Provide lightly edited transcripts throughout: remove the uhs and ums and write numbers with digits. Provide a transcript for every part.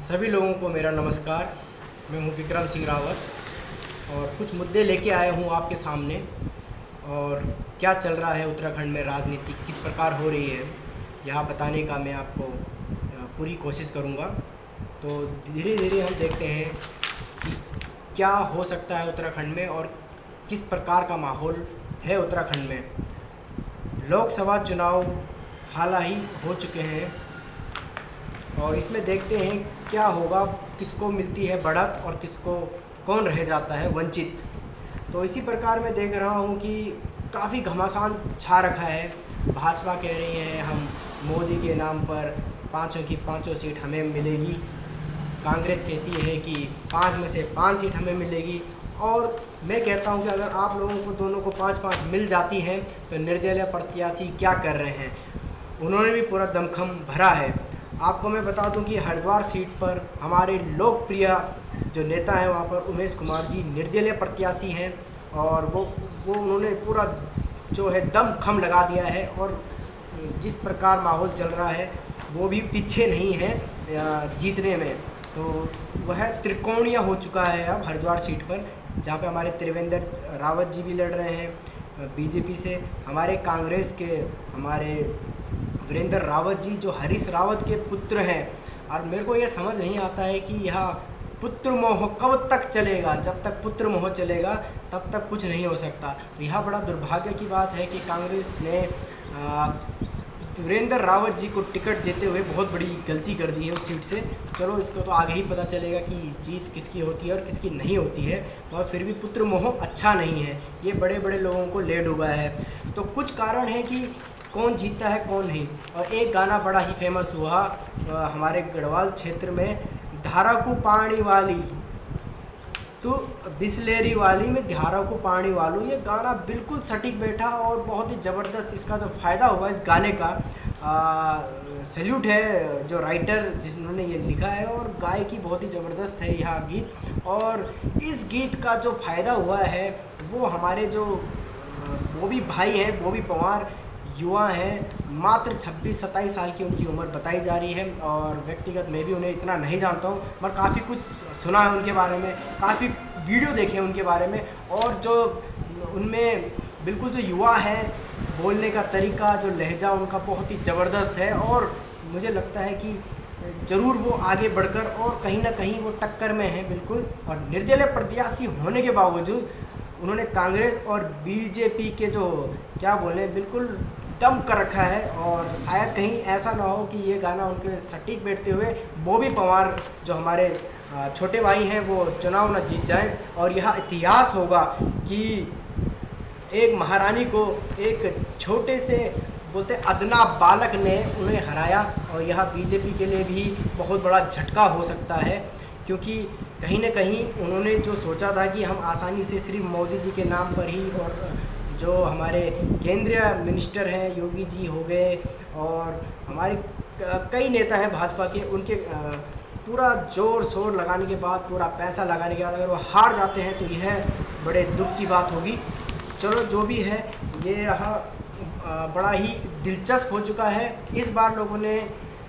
सभी लोगों को मेरा नमस्कार। मैं हूं विक्रम सिंह रावत और कुछ मुद्दे लेके आया हूं आपके सामने। और क्या चल रहा है उत्तराखंड में, राजनीति किस प्रकार हो रही है, यहाँ बताने का मैं आपको पूरी कोशिश करूँगा। तो धीरे धीरे हम देखते हैं कि क्या हो सकता है उत्तराखंड में और किस प्रकार का माहौल है उत्तराखंड में। लोकसभा चुनाव हाल ही हो चुके हैं और इसमें देखते हैं क्या होगा, किसको मिलती है बढ़त और किसको कौन रह जाता है वंचित। तो इसी प्रकार मैं देख रहा हूँ कि काफ़ी घमासान छा रखा है। भाजपा कह रही है हम मोदी के नाम पर पाँचों की पाँचों सीट हमें मिलेगी। कांग्रेस कहती है कि 5 में से 5 सीट हमें मिलेगी। और मैं कहता हूं कि अगर आप लोगों को दोनों को 5-5 मिल जाती हैं तो निर्दलीय प्रत्याशी क्या कर रहे हैं, उन्होंने भी पूरा दमखम भरा है। आपको मैं बता दूं कि हरिद्वार सीट पर हमारे लोकप्रिय जो नेता हैं वहां पर उमेश कुमार जी निर्दलीय प्रत्याशी हैं और वो उन्होंने पूरा जो है दमखम लगा दिया है। और जिस प्रकार माहौल चल रहा है वो भी पीछे नहीं है जीतने में। तो वह त्रिकोणीय हो चुका है अब हरिद्वार सीट पर, जहाँ पे हमारे त्रिवेंद्र रावत जी भी लड़ रहे हैं बीजेपी से। हमारे कांग्रेस के हमारे वीरेंद्र रावत जी जो हरीश रावत के पुत्र हैं। और मेरे को ये समझ नहीं आता है कि यह पुत्र मोह कब तक चलेगा। जब तक पुत्र मोह चलेगा तब तक कुछ नहीं हो सकता। तो यह बड़ा दुर्भाग्य की बात है कि कांग्रेस ने वीरेंद्र रावत जी को टिकट देते हुए बहुत बड़ी गलती कर दी है उस सीट से। चलो इसको तो आगे ही पता चलेगा कि जीत किसकी होती है और किसकी नहीं होती है, मगर फिर भी पुत्र मोह अच्छा नहीं है, ये बड़े बड़े लोगों को ले डूबा है। तो कुछ कारण है कि कौन जीतता है कौन नहीं। और एक गाना बड़ा ही फेमस हुआ हमारे गढ़वाल क्षेत्र में, धारा को पानी वाली तो बिस्लेरी वाली में धारा को पानी वालू। ये गाना बिल्कुल सटीक बैठा और बहुत ही ज़बरदस्त इसका जो फ़ायदा हुआ इस गाने का, सैल्यूट है जो राइटर जिन्होंने ये लिखा है। और गायकी बहुत ही ज़बरदस्त है यह गीत। और इस गीत का जो फ़ायदा हुआ है वो हमारे जो बॉबी भाई हैं, बॉबी पवार युवा हैं, मात्र 26-27 साल की उनकी उम्र बताई जा रही है। और व्यक्तिगत मैं भी उन्हें इतना नहीं जानता हूँ, मगर काफ़ी कुछ सुना है उनके बारे में, काफ़ी वीडियो देखे हैं उनके बारे में। और जो उनमें बिल्कुल जो युवा है, बोलने का तरीका, जो लहजा उनका बहुत ही ज़बरदस्त है। और मुझे लगता है कि ज़रूर वो आगे बढ़कर और कहीं ना कहीं वो टक्कर में हैं बिल्कुल। और निर्दलीय प्रत्याशी होने के बावजूद उन्होंने कांग्रेस और बीजेपी के जो क्या बोले बिल्कुल दम कर रखा है। और शायद कहीं ऐसा ना हो कि ये गाना उनके सटीक बैठते हुए बॉबी पवार जो हमारे छोटे भाई हैं वो चुनाव न जीत जाएं। और यह इतिहास होगा कि एक महारानी को एक छोटे से बोलते अदना बालक ने उन्हें हराया। और यह बीजेपी के लिए भी बहुत बड़ा झटका हो सकता है, क्योंकि कहीं न कहीं उन्होंने जो सोचा था कि हम आसानी से सिर्फ मोदी जी के नाम पर ही, और जो हमारे केंद्रीय मिनिस्टर हैं योगी जी हो गए और हमारे कई नेता हैं भाजपा के, उनके पूरा जोर शोर लगाने के बाद, पूरा पैसा लगाने के बाद अगर वो हार जाते हैं तो यह बड़े दुख की बात होगी। चलो जो भी है, ये यहाँ बड़ा ही दिलचस्प हो चुका है। इस बार लोगों ने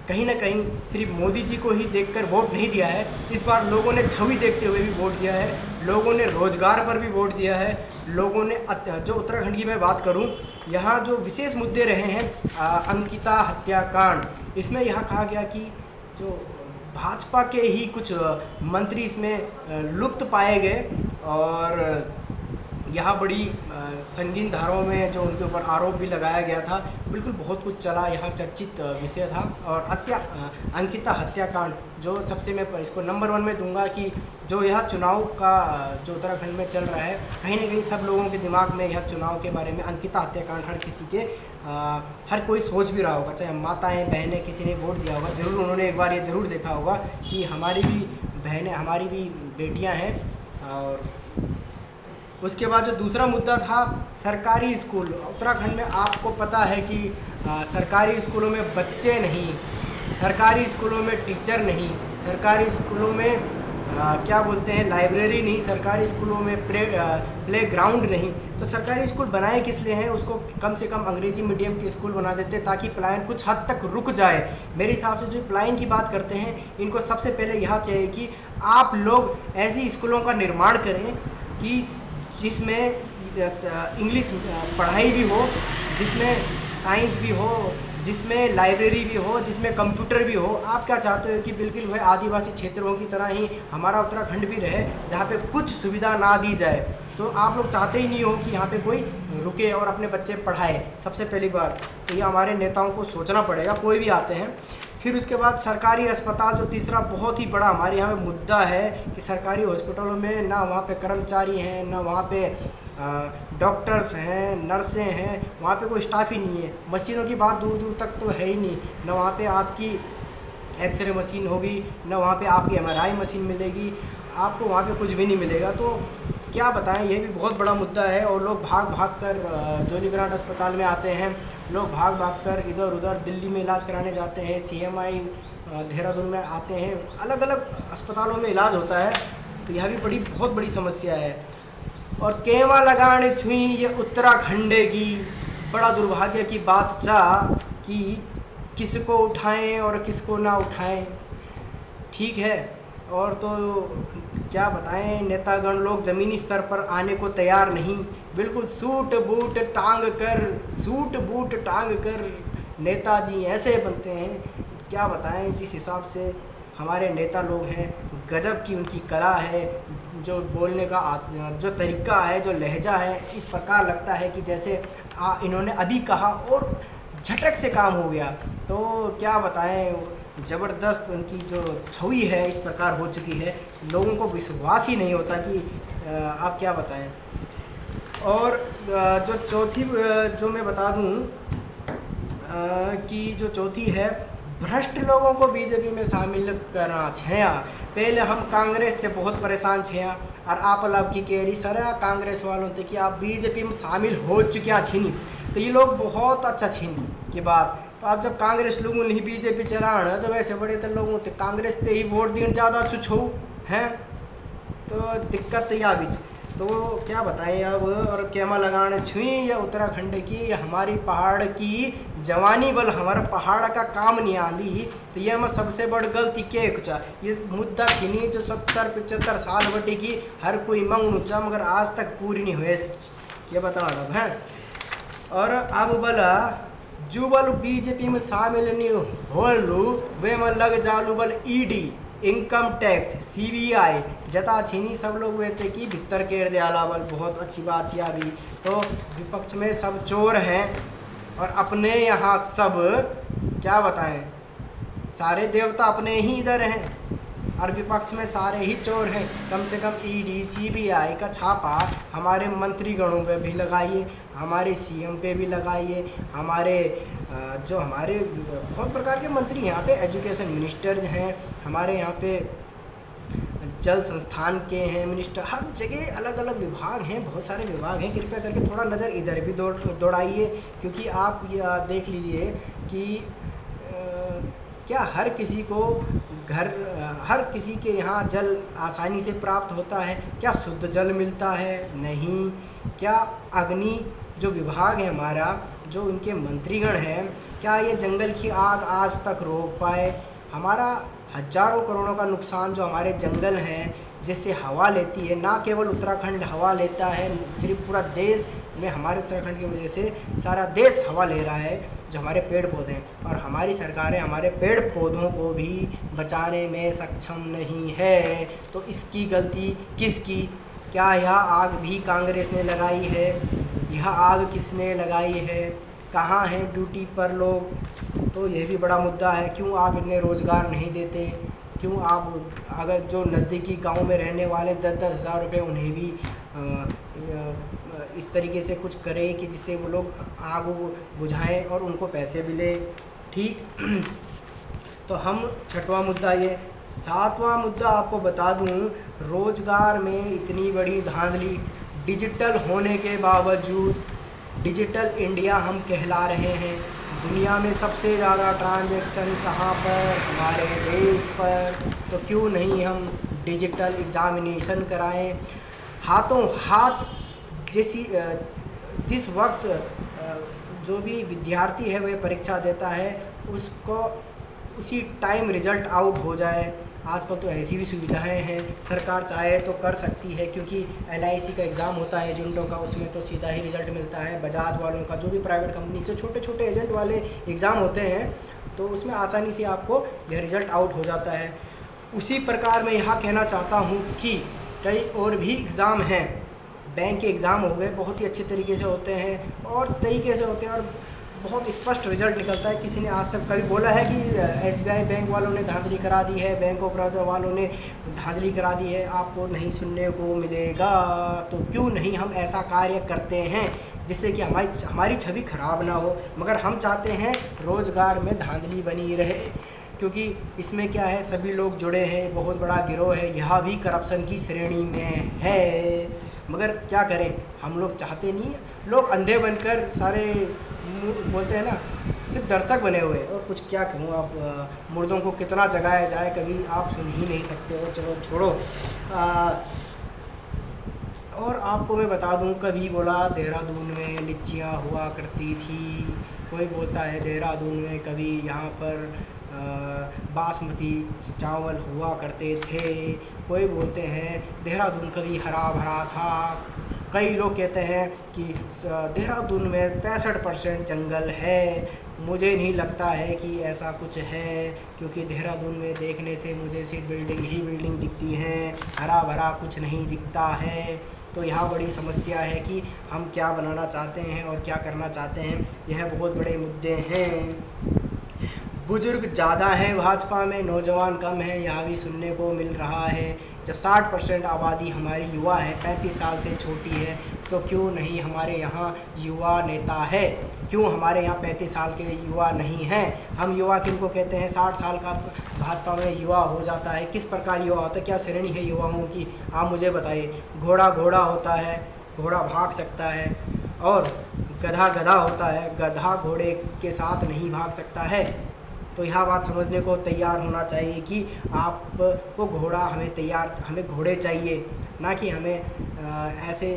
कहीं ना कहीं सिर्फ मोदी जी को ही देखकर वोट नहीं दिया है, इस बार लोगों ने छवि देखते हुए भी वोट दिया है, लोगों ने रोजगार पर भी वोट दिया है, लोगों ने जो उत्तराखंड की मैं बात करूं, यहाँ जो विशेष मुद्दे रहे हैं अंकिता हत्याकांड, इसमें यहाँ कहा गया कि जो भाजपा के ही कुछ मंत्री इसमें लुप्त पाए गए। और यहाँ बड़ी संगीन धाराओं में जो उनके ऊपर आरोप भी लगाया गया था, बिल्कुल बहुत कुछ चला, यहाँ चर्चित विषय था। और अंकिता हत्याकांड जो सबसे मैं इसको नंबर 1 में दूंगा कि जो यह चुनाव का जो उत्तराखंड में चल रहा है, कहीं ना कहीं सब लोगों के दिमाग में यह चुनाव के बारे में अंकिता हत्याकांड हर किसी के हर कोई सोच भी रहा होगा, चाहे माताएँ बहनें किसी ने वोट दिया होगा, ज़रूर उन्होंने एक बार ये ज़रूर देखा होगा कि हमारी भी बहनें, हमारी भी बेटियाँ हैं। और उसके बाद जो दूसरा मुद्दा था सरकारी स्कूल, उत्तराखंड में आपको पता है कि सरकारी स्कूलों में बच्चे नहीं, सरकारी स्कूलों में टीचर नहीं, सरकारी स्कूलों में क्या बोलते हैं, लाइब्रेरी नहीं, सरकारी स्कूलों में प्ले ग्राउंड नहीं, तो सरकारी स्कूल बनाए किस लिए हैं? उसको कम से कम अंग्रेजी मीडियम के स्कूल बना देते ताकि पलायन कुछ हद तक रुक जाए। मेरे हिसाब से जो पलायन की बात करते हैं, इनको सबसे पहले यह चाहिए कि आप लोग ऐसी स्कूलों का निर्माण करें कि जिसमें इंग्लिश पढ़ाई भी हो, जिसमें साइंस भी हो, जिसमें लाइब्रेरी भी हो, जिसमें कंप्यूटर भी हो। आप क्या चाहते हो कि बिल्कुल वह आदिवासी क्षेत्रों की तरह ही हमारा उत्तराखंड भी रहे, जहाँ पे कुछ सुविधा ना दी जाए? तो आप लोग चाहते ही नहीं हो कि यहाँ पे कोई रुके और अपने बच्चे पढ़ाए। सबसे पहली बात तो ये हमारे नेताओं को सोचना पड़ेगा, कोई भी आते हैं। फिर उसके बाद सरकारी अस्पताल, जो तीसरा बहुत ही बड़ा हमारे यहाँ पे मुद्दा है कि सरकारी हॉस्पिटलों में ना वहाँ पे कर्मचारी हैं, ना वहाँ पे डॉक्टर्स हैं, नर्सें हैं, वहाँ पे कोई स्टाफ ही नहीं है। मशीनों की बात दूर दूर तक तो है ही नहीं, ना वहाँ पे आपकी एक्सरे मशीन होगी, ना वहाँ पे आपकी MRI मशीन मिलेगी, आपको वहाँ पे कुछ भी नहीं मिलेगा। तो क्या बताएं, ये भी बहुत बड़ा मुद्दा है। और लोग भाग भाग कर जोलीग्रांट अस्पताल में आते हैं, लोग भाग भाग कर इधर उधर दिल्ली में इलाज कराने जाते हैं, CMI देहरादून में आते हैं, अलग अलग अस्पतालों में इलाज होता है। तो यह भी बहुत बड़ी समस्या है। और केवा लगाने छुई ये उत्तराखंडे की, बड़ा दुर्भाग्य की बात चाह कि किसको उठाएं और किसको ना उठाएं। ठीक है, और तो क्या बताएं, नेतागण लोग ज़मीनी स्तर पर आने को तैयार नहीं, बिल्कुल सूट बूट टांग कर नेताजी ऐसे बनते हैं। क्या बताएं, जिस हिसाब से हमारे नेता लोग हैं, गजब की उनकी कला है, जो बोलने का जो तरीका है, जो लहजा है, इस प्रकार लगता है कि जैसे इन्होंने अभी कहा और झटक से काम हो गया। तो क्या बताएं, ज़बरदस्त उनकी जो छवि है इस प्रकार हो चुकी है, लोगों को विश्वास ही नहीं होता कि आप क्या बताएं। और जो चौथी जो मैं बता दूं कि जो चौथी है, भ्रष्ट लोगों को बीजेपी में शामिल करना छया। पहले हम कांग्रेस से बहुत परेशान छे और आप लाभ की केरी सर कांग्रेस वालों थे कि आप बीजेपी में शामिल हो चुके छीनी, तो ये लोग बहुत अच्छा छीन की बात। तो आप जब कांग्रेस लोगों ने ही बीजेपी चलाना, तो वैसे बड़े तो लोगों ते कांग्रेस ते ही वोट देने ज़्यादा चुछो हैं, तो दिक्कत या बीच। तो क्या बताएं अब, और केमा लगाने छुई या उत्तराखंड की हमारी पहाड़ की जवानी बल हमारा पहाड़ का काम नहीं आंदी। तो ये हमें सबसे बड़ गलती के कुचा ये मुद्दा छीनी जो 70-75 साल बटे की हर कोई मंग ऊँचा, मगर आज तक पूरी नहीं हुए, ये बता रहा है। और अब बला जो बल बीजेपी में शामिल नहीं होलू, वे में लग जालू बल ED इनकम टैक्स CBI जता छीनी सब लोग हुए थे कि भीतर केर दे अलावल। बहुत अच्छी बात यह भी। तो विपक्ष में सब चोर हैं और अपने यहाँ सब क्या बताएं, सारे देवता अपने ही इधर हैं और विपक्ष में सारे ही चोर हैं। कम से कम ED CBI का छापा हमारे मंत्रीगणों पे भी लगाइए, हमारे CM पे भी लगाइए, हमारे जो हमारे बहुत प्रकार के मंत्री यहाँ पे एजुकेशन मिनिस्टर्स हैं, हमारे यहाँ पे जल संस्थान के हैं मिनिस्टर, हर जगह अलग अलग विभाग हैं, बहुत सारे विभाग हैं। कृपया करके थोड़ा नज़र इधर भी दौड़ाइए, क्योंकि आप ये देख लीजिए कि क्या हर किसी को हर किसी के यहाँ जल आसानी से प्राप्त होता है? क्या शुद्ध जल मिलता है? नहीं। क्या अग्नि जो विभाग है हमारा, जो इनके मंत्रीगण हैं, क्या ये जंगल की आग आज तक रोक पाए? हमारा हजारों करोड़ों का नुकसान जो हमारे जंगल हैं, जिससे हवा लेती है, ना केवल उत्तराखंड हवा लेता है, सिर्फ पूरा देश में हमारे उत्तराखंड की वजह से सारा देश हवा ले रहा है, जो हमारे पेड़ पौधे हैं। और हमारी सरकारें हमारे पेड़ पौधों को भी बचाने में सक्षम नहीं है। तो इसकी गलती किसकी? क्या यह आग भी कांग्रेस ने लगाई है? यह आग किसने लगाई है? कहाँ हैं ड्यूटी पर लोग? तो यह भी बड़ा मुद्दा है। क्यों आप इतने रोज़गार नहीं देते? क्यों आप अगर जो नज़दीकी गांव में रहने वाले 10-10 हज़ार रुपये उन्हें भी इस तरीके से कुछ करें कि जिससे वो लोग आग बुझाएं और उनको पैसे मिले, ठीक। तो हम छठवां मुद्दा ये। सातवां मुद्दा आपको बता दूं, रोज़गार में इतनी बड़ी धांधली, डिजिटल होने के बावजूद डिजिटल इंडिया हम कहला रहे हैं, दुनिया में सबसे ज़्यादा ट्रांजैक्शन कहाँ पर, हमारे देश पर। तो क्यों नहीं हम डिजिटल एग्ज़ामिनेशन कराएं। हाथों हाथ जिस वक्त जो भी विद्यार्थी है वह परीक्षा देता है, उसको उसी टाइम रिज़ल्ट आउट हो जाए। आजकल तो ऐसी भी सुविधाएं हैं, सरकार चाहे तो कर सकती है, क्योंकि LIC का एग्ज़ाम होता है एजेंटों का, उसमें तो सीधा ही रिज़ल्ट मिलता है। बजाज वालों का, जो भी प्राइवेट कंपनी, जो छोटे छोटे एजेंट वाले एग्ज़ाम होते हैं, तो उसमें आसानी से आपको यह रिज़ल्ट आउट हो जाता है। उसी प्रकार मैं यहाँ कहना चाहता हूँ कि कई और भी एग्ज़ाम हैं। बैंक के एग्ज़ाम हो गए, बहुत ही अच्छे तरीके से होते हैं और तरीके से होते हैं और बहुत स्पष्ट रिजल्ट निकलता है। किसी ने आज तक कभी बोला है कि SBI बैंक वालों ने धांधली करा दी है, बैंक ऑफ बड़ौदा वालों ने धांधली करा दी है, आपको नहीं सुनने को मिलेगा। तो क्यों नहीं हम ऐसा कार्य करते हैं जिससे कि हमारी छवि खराब ना हो। मगर हम चाहते हैं रोज़गार में धांधली बनी रहे, क्योंकि इसमें क्या है, सभी लोग जुड़े हैं, बहुत बड़ा गिरोह है, यह भी करप्शन की श्रेणी में है। मगर क्या करें, हम लोग चाहते नहीं, लोग अंधे बनकर सारे बोलते हैं ना, सिर्फ दर्शक बने हुए। और कुछ क्या कहूँ, आप मुर्दों को कितना जगाया जाए, कभी आप सुन ही नहीं सकते हो। चलो छोड़ो। और आपको मैं बता दूं, कभी बोला देहरादून में लिच्चियाँ हुआ करती थी, कोई बोलता है देहरादून में कभी यहाँ पर बासमती चावल हुआ करते थे, कोई बोलते हैं देहरादून कभी हरा भरा था। कई लोग कहते हैं कि देहरादून में 65% जंगल है। मुझे नहीं लगता है कि ऐसा कुछ है, क्योंकि देहरादून में देखने से मुझे सिर्फ बिल्डिंग ही बिल्डिंग दिखती हैं, हरा भरा कुछ नहीं दिखता है। तो यहाँ बड़ी समस्या है कि हम क्या बनाना चाहते हैं और क्या करना चाहते हैं, यह बहुत बड़े मुद्दे हैं। बुजुर्ग ज़्यादा हैं भाजपा में, नौजवान कम हैं, यहाँ भी सुनने को मिल रहा है। जब 60% आबादी हमारी युवा है, 35 साल से छोटी है, तो क्यों नहीं हमारे यहाँ युवा नेता है? क्यों हमारे यहाँ 35 साल के युवा नहीं हैं? हम युवा किनको कहते हैं? 60 साल का भाजपा में युवा हो जाता है। किस प्रकार युवा होता है, क्या श्रेणी है युवाओं की, आप मुझे बताइए। घोड़ा घोड़ा होता है, घोड़ा भाग सकता है, और गधा गधा होता है, गधा घोड़े के साथ नहीं भाग सकता है। तो यह बात समझने को तैयार होना चाहिए कि आपको घोड़ा हमें घोड़े चाहिए, ना कि हमें ऐसे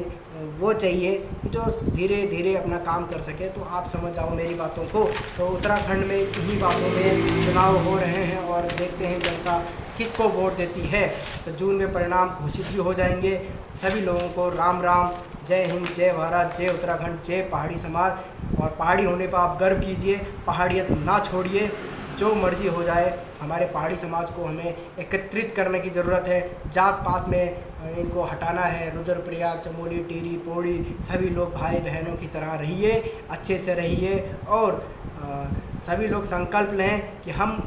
वो चाहिए जो धीरे धीरे अपना काम कर सके। तो आप समझ जाओ मेरी बातों को। तो उत्तराखंड में इन्हीं बातों में चुनाव हो रहे हैं और देखते हैं जनता किसको वोट देती है। तो जून में परिणाम घोषित भी हो जाएंगे। सभी लोगों को राम राम, जय हिंद, जय भारत, जय उत्तराखंड, जय पहाड़ी समाज। और पहाड़ी होने पर आप गर्व कीजिए, पहाड़ियत ना छोड़िए। जो मर्जी हो जाए, हमारे पहाड़ी समाज को हमें एकत्रित करने की ज़रूरत है। जात पात में इनको हटाना है। रुद्रप्रयाग, चमोली, टिहरी, पौड़ी, सभी लोग भाई बहनों की तरह रहिए, अच्छे से रहिए। और सभी लोग संकल्प लें कि हम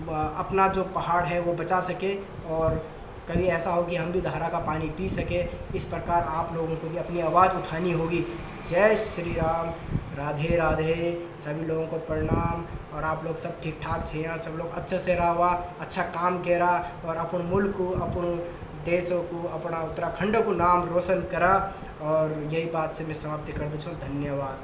अपना जो पहाड़ है वो बचा सके, और कभी ऐसा हो कि हम भी धारा का पानी पी सके। इस प्रकार आप लोगों को भी अपनी आवाज़ उठानी होगी। जय श्री राम, राधे राधे, सभी लोगों को प्रणाम। और आप लोग सब ठीक ठाक छे, यहाँ सब लोग अच्छे से रहा, अच्छा काम करा, और अपन मुल्क को, अपन देशों को, अपना उत्तराखंड को नाम रोशन करा। और यही बात से मैं समाप्ति कर दूँ। धन्यवाद।